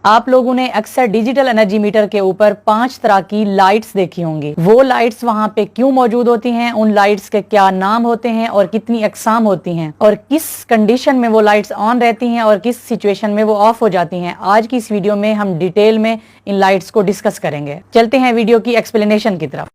आप लोगों ने अक्सर डिजिटल एनर्जी मीटर के ऊपर 5 तरह की लाइट्स देखी होंगी। वो लाइट्स वहाँ पे क्यों मौजूद होती हैं, उन लाइट्स के क्या नाम होते हैं और कितनी अकसाम होती हैं और किस कंडीशन में वो लाइट्स ऑन रहती हैं और किस सिचुएशन में वो ऑफ हो जाती हैं, आज की इस वीडियो में हम डिटेल में इन लाइट्स को डिस्कस करेंगे। चलते हैं वीडियो की एक्सप्लेनेशन की तरफ।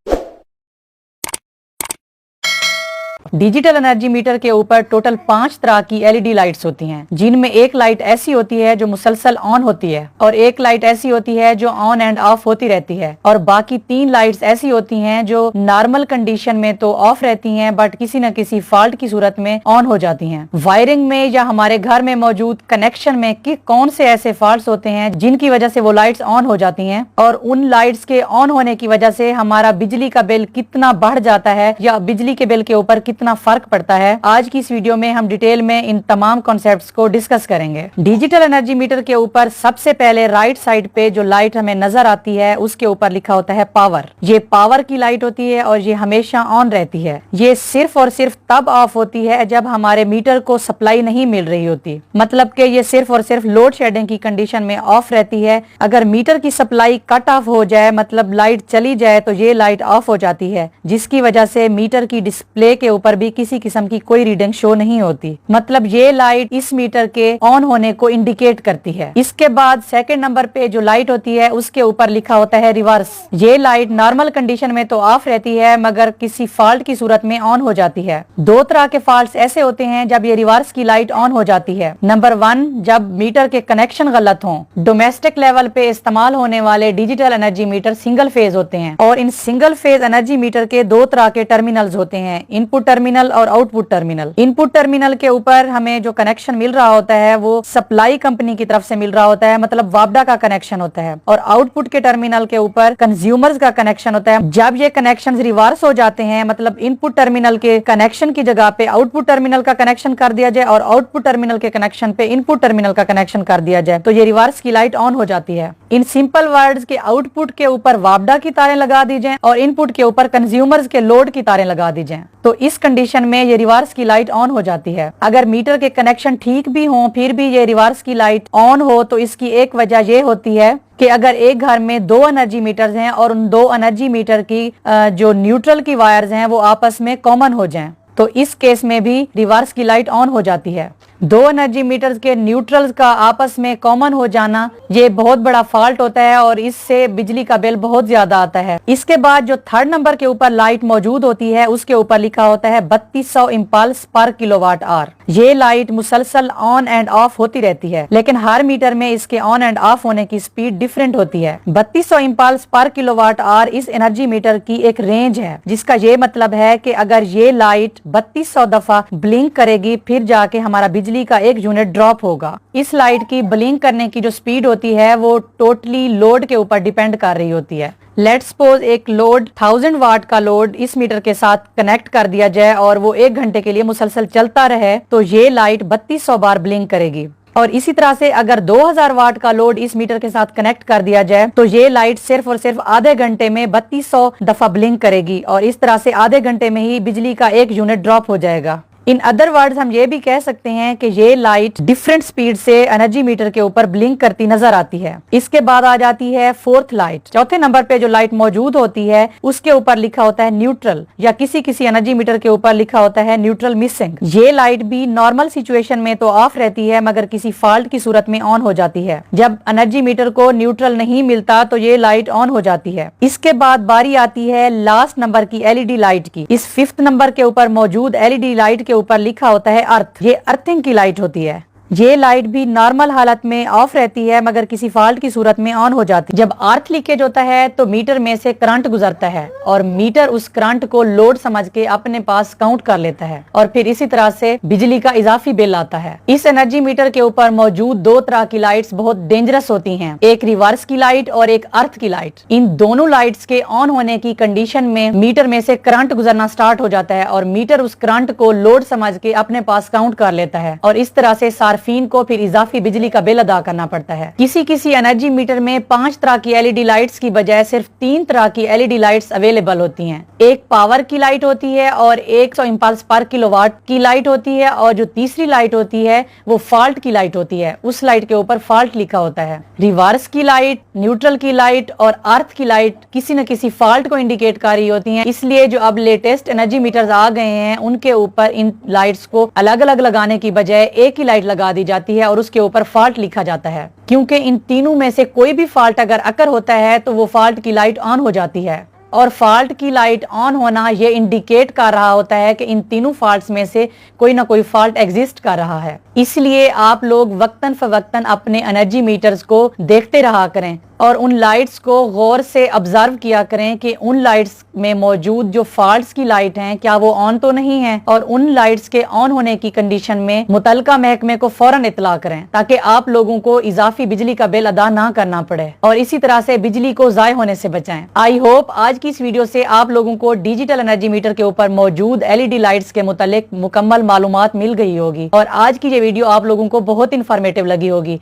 डिजिटल एनर्जी मीटर के ऊपर टोटल 5 तरह की एलईडी लाइट्स होती हैं, जिनमें एक लाइट ऐसी होती है जो मुसलसल ऑन होती है और एक लाइट ऐसी होती है जो ऑन एंड ऑफ होती रहती है और बाकी 3 लाइट्स ऐसी होती हैं जो नॉर्मल कंडीशन में तो ऑफ रहती हैं बट किसी न किसी फॉल्ट की सूरत में ऑन हो जाती हैं। वायरिंग में या हमारे घर में मौजूद कनेक्शन में कि कौन से ऐसे फॉल्ट होते हैं जिनकी वजह से वो लाइट्स ऑन हो जाती हैं और उन लाइट्स के ऑन होने की वजह से हमारा बिजली का बिल कितना बढ़ जाता है या बिजली के बिल के ऊपर कितना फर्क पड़ता है, आज की इस वीडियो में हम डिटेल में इन तमाम कॉन्सेप्ट्स को डिस्कस करेंगे। डिजिटल एनर्जी मीटर के ऊपर सबसे पहले राइट साइड पे जो लाइट हमें नजर आती है उसके ऊपर लिखा होता है पावर। ये पावर की लाइट होती है और ये हमेशा ऑन रहती है। ये सिर्फ और सिर्फ तब ऑफ होती है जब हमारे मीटर को सप्लाई नहीं मिल रही होती, मतलब कि ये सिर्फ और सिर्फ लोड शेडिंग की कंडीशन में ऑफ रहती है। अगर मीटर की सप्लाई कट ऑफ हो जाए, मतलब लाइट चली जाए, तो ये लाइट ऑफ हो जाती है, जिसकी वजह से मीटर की डिस्प्ले के ऊपर भी किसी किस्म की कोई रीडिंग शो नहीं होती। मतलब ये लाइट इस मीटर के ऑन होने को इंडिकेट करती है। इसके बाद सेकंड नंबर पे जो लाइट होती है उसके ऊपर लिखा होता है रिवर्स। ये लाइट नॉर्मल कंडीशन में तो ऑफ रहती है मगर किसी फॉल्ट की सूरत में ऑन हो जाती है। 2 तरह के फॉल्ट ऐसे होते हैं जब ये रिवर्स की लाइट ऑन हो जाती है। नंबर 1, जब मीटर के कनेक्शन गलत हों। डोमेस्टिक लेवल पे इस्तेमाल होने वाले digital energy meter single phase होते हैं और in single phase energy meter के 2 तरह के टर्मिनल्स होते हैं, इनपुट टर्मिनल और आउटपुट टर्मिनल। इनपुट टर्मिनल के ऊपर हमें जो कनेक्शन मिल रहा होता है वो सप्लाई कंपनी की तरफ से मिल रहा होता है, मतलब वापडा का कनेक्शन होता है, और आउटपुट के टर्मिनल के ऊपर कंज्यूमर्स का कनेक्शन होता है। जब ये कनेक्शन रिवर्स हो जाते हैं, मतलब इनपुट टर्मिनल के कनेक्शन की जगह पे आउटपुट टर्मिनल का कनेक्शन कर दिया जाए और आउटपुट टर्मिनल के कनेक्शन पे इनपुट टर्मिनल का कनेक्शन कर दिया जाए, तो ये रिवर्स की लाइट ऑन हो जाती है। इन सिंपल वर्ड्स के आउटपुट के ऊपर वापडा की तारें लगा दी जाएं और इनपुट के ऊपर कंज्यूमर्स के लोड की तारें लगा दी जाएं, तो इस कंडीशन में ये रिवर्स की लाइट ऑन हो जाती है। अगर मीटर के कनेक्शन ठीक भी हों फिर भी ये रिवर्स की लाइट ऑन हो तो इसकी एक वजह ये होती है कि अगर एक घर में 2 एनर्जी मीटर्स हैं और उन 2 एनर्जी मीटर की जो न्यूट्रल की वायर्स हैं वो आपस में कॉमन हो जाएं, तो इस केस में भी रिवर्स की लाइट ऑन हो जाती है। 2 एनर्जी मीटर्स के न्यूट्रल्स का आपस में कॉमन हो जाना ये बहुत बड़ा फॉल्ट होता है और इससे बिजली का बिल बहुत ज्यादा आता है। इसके बाद जो 3rd नंबर के ऊपर लाइट मौजूद होती है उसके ऊपर लिखा होता है 3200 इम्पल्स पर किलोवाट आवर। ये लाइट मुसलसल ऑन एंड ऑफ होती रहती है, लेकिन हर मीटर में इसके ऑन एंड ऑफ होने की स्पीड डिफरेंट होती है। 3200 इम्पल्स पर किलोवाट आवर इस एनर्जी मीटर की एक रेंज है, जिसका ये मतलब है कि अगर ये लाइट 3200 दफा ब्लिंक करेगी फिर जाके हमारा बिजली का 1 यूनिट ड्रॉप होगा। इस लाइट की ब्लिंक करने की जो स्पीड होती है वो टोटली लोड के ऊपर डिपेंड कर रही होती है। लेट्स सपोज एक लोड 1000 वाट का लोड इस मीटर के साथ कनेक्ट कर दिया जाए और वो 1 घंटे के लिए मुसलसल चलता रहे, तो ये लाइट 3200 बार ब्लिंक करेगी। और इसी तरह से अगर 2000 वाट का लोड इस मीटर के साथ कनेक्ट कर दिया जाए तो ये लाइट सिर्फ और सिर्फ आधे घंटे में 3200 दफा ब्लिंक करेगी और इस तरह से आधे घंटे में ही बिजली का 1 यूनिट ड्रॉप हो जाएगा। इन अदर वर्ड्स हम ये भी कह सकते हैं कि ये लाइट डिफरेंट स्पीड से एनर्जी मीटर के ऊपर ब्लिंक करती नजर आती है। इसके बाद आ जाती है 4th लाइट। 4थे नंबर पे जो लाइट मौजूद होती है उसके ऊपर लिखा होता है न्यूट्रल, या किसी किसी एनर्जी मीटर के ऊपर लिखा होता है न्यूट्रल मिसिंग। ये लाइट भी नॉर्मल सिचुएशन में तो ऑफ रहती है मगर किसी फॉल्ट की सूरत में ऑन हो जाती है। जब एनर्जी मीटर को न्यूट्रल नहीं मिलता तो ये लाइट ऑन हो जाती है। इसके बाद बारी आती है लास्ट नंबर की एलईडी लाइट की। इस 5th नंबर के ऊपर मौजूद एलईडी लाइट के ऊपर लिखा होता है अर्थ। ये अर्थिंग की लाइट होती है। ये लाइट भी नॉर्मल हालत में ऑफ रहती है मगर किसी फॉल्ट की सूरत में ऑन हो जाती है। जब अर्थ लीकेज होता है तो मीटर में से करंट गुजरता है और मीटर उस करंट को लोड समझ के अपने पास काउंट कर लेता है और फिर इसी तरह से बिजली का इजाफी बिल आता है। इस एनर्जी मीटर के ऊपर मौजूद 2 तरह की लाइट्स बहुत डेंजरस होती हैं, एक रिवर्स की लाइट और एक अर्थ की लाइट। इन दोनों लाइट्स के ऑन होने की कंडीशन में मीटर में से करंट गुजरना स्टार्ट हो जाता है और मीटर उस करंट को लोड समझ के अपने पास काउंट कर लेता है और इस तरह से सारे صارفین کو پھر اضافی بجلی کا بل ادا کرنا پڑتا ہے۔ کسی انرجی میٹر میں 5 طرح کی ایل ای ڈی لائٹس کی بجائے صرف 3 طرح کی L E D lights available ہوتی ہیں۔ ایک پاور کی لائٹ ہوتی ہے اور 100 امپلس پر کلو واٹ کی لائٹ ہوتی ہے، اور جو تیسری لائٹ ہوتی ہے وہ فالٹ کی لائٹ ہوتی ہے، اس لائٹ کے اوپر فالٹ لکھا ہوتا ہے۔ ریورس کی لائٹ، نیوٹرل کی لائٹ اور ارتھ کی لائٹ کسی نہ کسی فالٹ کو انڈیکیٹ کر رہی ہوتی ہیں، اس لیے جو اب لیٹسٹ انرجی میٹرز آ گئے ہیں ان کے اوپر ان لائٹس کو الگ الگ لگانے کی بجائے ایک ہی لائٹ لگا دی جاتی ہے اور اس کے اوپر فالٹ لکھا جاتا ہے، کیونکہ ان تینوں میں سے کوئی بھی فالٹ اگر اکر ہوتا ہے تو وہ فالٹ کی لائٹ آن ہو جاتی ہے، اور فالٹ کی لائٹ آن ہونا یہ انڈیکیٹ کر رہا ہوتا ہے کہ ان تینوں فالٹس میں سے کوئی نہ کوئی فالٹ ایگزسٹ کر رہا ہے۔ اس لیے آپ لوگ وقتاً فوقتاً اپنے انرجی میٹرز کو دیکھتے رہا کریں اور ان لائٹس کو غور سے آبزرو کیا کریں کہ ان لائٹس میں موجود جو فالٹس کی لائٹ ہیں کیا وہ آن تو نہیں ہیں، اور ان لائٹس کے آن ہونے کی کنڈیشن میں متعلقہ محکمے کو فوراً اطلاع کریں تاکہ آپ لوگوں کو اضافی بجلی کا بل ادا نہ کرنا پڑے اور اسی طرح سے بجلی کو ضائع ہونے سے بچائیں۔ آئی ہوپ آج کی اس ویڈیو سے آپ لوگوں کو ڈیجیٹل انرجی میٹر کے اوپر موجود ایل ای ڈی لائٹس کے متعلق مکمل معلومات مل گئی ہوگی، اور آج کی یہ ویڈیو آپ لوگوں کو بہت انفارمیٹیو لگی ہوگی۔